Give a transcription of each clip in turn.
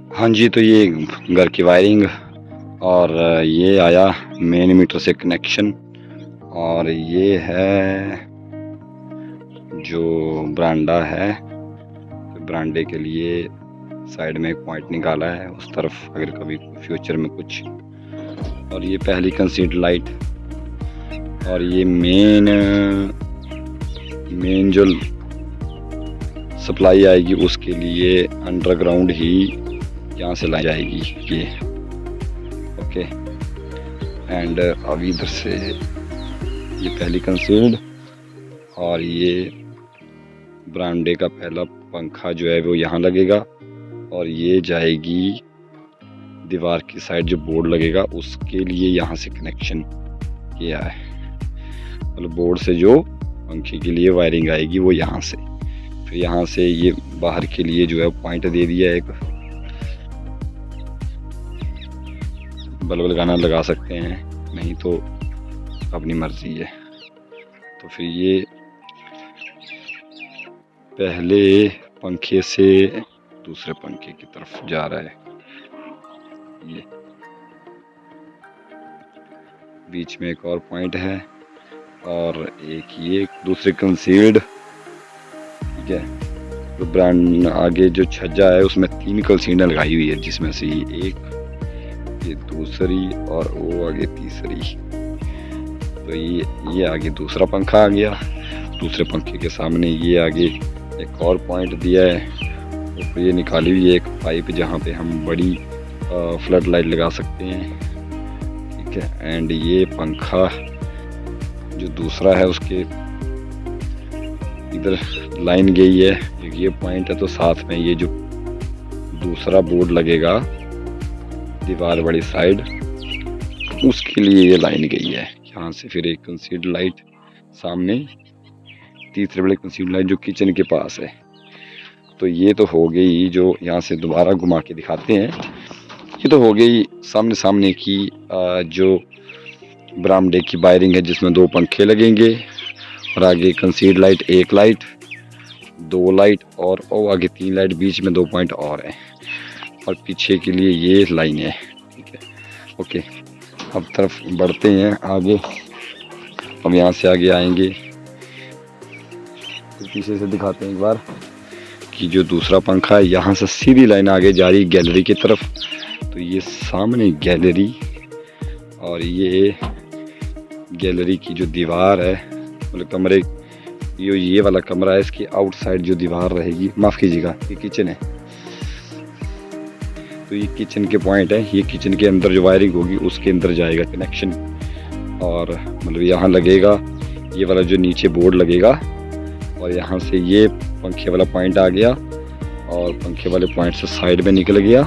हाँ जी, तो ये घर की वायरिंग और ये आया मेन मीटर से कनेक्शन। और ये है जो बरांडा है, तो बरांडे के लिए साइड में एक पॉइंट निकाला है उस तरफ अगर कभी फ्यूचर में कुछ। और ये पहली कंसीड लाइट। और ये मेन जो सप्लाई आएगी उसके लिए अंडरग्राउंड ही यहाँ से लाई जाएगी ये। ओके, एंड अभी इधर से ये पहली कंसील्ड। और ये बरामदे का पहला पंखा जो है वो यहाँ लगेगा और ये जाएगी दीवार की साइड, जो बोर्ड लगेगा उसके लिए यहाँ से कनेक्शन किया है। मतलब बोर्ड से जो पंखे के लिए वायरिंग आएगी वो यहाँ से, फिर यहाँ से ये बाहर के लिए जो है पॉइंट दे दिया, एक बल्ब लगाना लगा सकते हैं, नहीं तो अपनी मर्जी है। तो फिर ये पहले पंखे से दूसरे पंखे की तरफ जा रहा है। ये बीच में एक और पॉइंट है और एक ये दूसरे कंसील्ड, ठीक है। तो ब्रांड आगे जो छज्जा है उसमें 3 कंसील्ड लगाई हुई है, जिसमें से एक, ये दूसरी और वो आगे तीसरी। तो ये आगे दूसरा पंखा आ गया, दूसरे पंखे के सामने ये आगे एक और पॉइंट दिया है। तो ये निकाली हुई है एक पाइप जहाँ पे हम बड़ी फ्लड लाइट लगा सकते हैं, ठीक है। एंड ये पंखा जो दूसरा है उसके इधर लाइन गई है, ये पॉइंट है। तो साथ में ये जो दूसरा बोर्ड लगेगा दीवार वाली साइड, उसके लिए ये लाइन गई है यहाँ से। फिर एक कंसील्ड लाइट सामने, तीसरे बड़े कंसील्ड लाइट जो किचन के पास है। तो ये तो हो गई, जो यहाँ से दोबारा घुमा के दिखाते हैं, ये तो हो गई सामने सामने की जो बरामदे की वायरिंग है, जिसमें 2 पंखे लगेंगे और आगे कंसील्ड लाइट, 1 लाइट, 2 लाइट और आगे 3 लाइट, बीच में 2 पॉइंट और हैं और पीछे के लिए ये लाइन है, ठीक है। ओके, अब तरफ बढ़ते हैं आगे। अब यहाँ से आगे आएंगे, तो पीछे से दिखाते हैं एक बार कि जो दूसरा पंखा है यहाँ से सीधी लाइन आगे जा रही गैलरी की तरफ। तो ये सामने गैलरी, और ये गैलरी की जो दीवार है, मतलब कमरे, ये वाला कमरा है, इसकी आउटसाइड जो दीवार रहेगी, माफ़ कीजिएगा, ये किचन है। तो ये किचन के पॉइंट है, ये किचन के अंदर जो वायरिंग होगी उसके अंदर जाएगा कनेक्शन। और मतलब यहाँ लगेगा ये वाला जो नीचे बोर्ड लगेगा, और यहाँ से ये पंखे वाला पॉइंट आ गया और पंखे वाले पॉइंट से साइड में निकल गया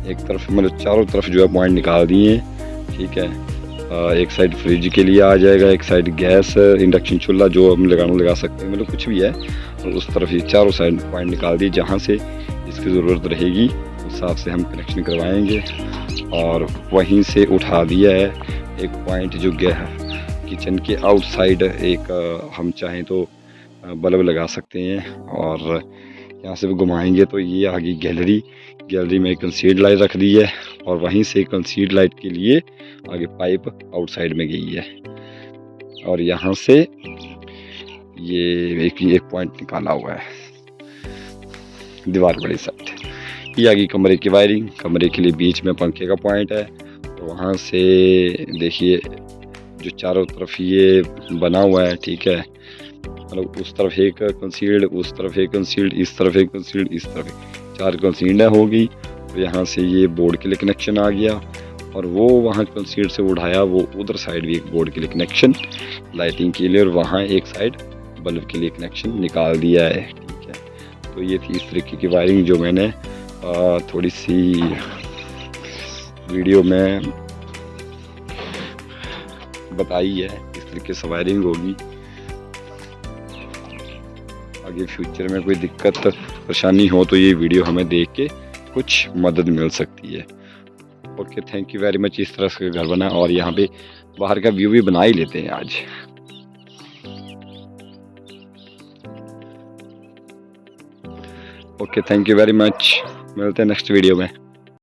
एक तरफ, मतलब चारों तरफ जो है पॉइंट निकाल दिए, ठीक है। एक साइड फ्रिज के लिए आ जाएगा, एक साइड गैस, इंडक्शन चूल्हा जो हम लगा सकते हैं, मतलब कुछ भी है। और उस तरफ ये चारों साइड पॉइंट निकाल दिए, जहाँ से इसकी ज़रूरत रहेगी उस हिसाब से हम कनेक्शन करवाएंगे। और वहीं से उठा दिया है एक पॉइंट जो किचन के आउटसाइड, एक हम चाहें तो बल्ब लगा सकते हैं। और यहाँ से भी घुमाएंगे तो ये आगे गैलरी में कंसील्ड लाइट रख दी है, और वहीं से कंसील्ड लाइट के लिए आगे पाइप आउटसाइड में गई है। और यहाँ से ये एक पॉइंट निकाला हुआ है दीवार वाली साइड। ये आगे कमरे की वायरिंग, कमरे के लिए बीच में पंखे का पॉइंट है। तो वहाँ से देखिए जो चारों तरफ ये बना हुआ है, ठीक है। मतलब उस तरफ एक कंसील्ड, उस तरफ एक कंसील्ड, इस तरफ एक कंसील्ड, इस तरफ 4 कंसील्ड होगी। तो यहाँ से ये बोर्ड के लिए कनेक्शन आ गया, और वो वहाँ कंसील्ड से उठाया, वो उधर साइड भी एक बोर्ड के लिए कनेक्शन लाइटिंग के लिए, और वहाँ एक साइड बल्ब के लिए कनेक्शन निकाल दिया है, ठीक है। तो ये थी इस तरीके की वायरिंग जो मैंने थोड़ी सी वीडियो में बताई है। इस तरीके से वायरिंग होगी। आगे फ्यूचर में कोई दिक्कत परेशानी हो तो ये वीडियो हमें देख के कुछ मदद मिल सकती है। Okay, thank you very much. इस तरह से घर बना, और यहाँ पे बाहर का व्यू भी बना ही लेते हैं आज। Okay, thank you very much. मिलते हैं नेक्स्ट वीडियो में।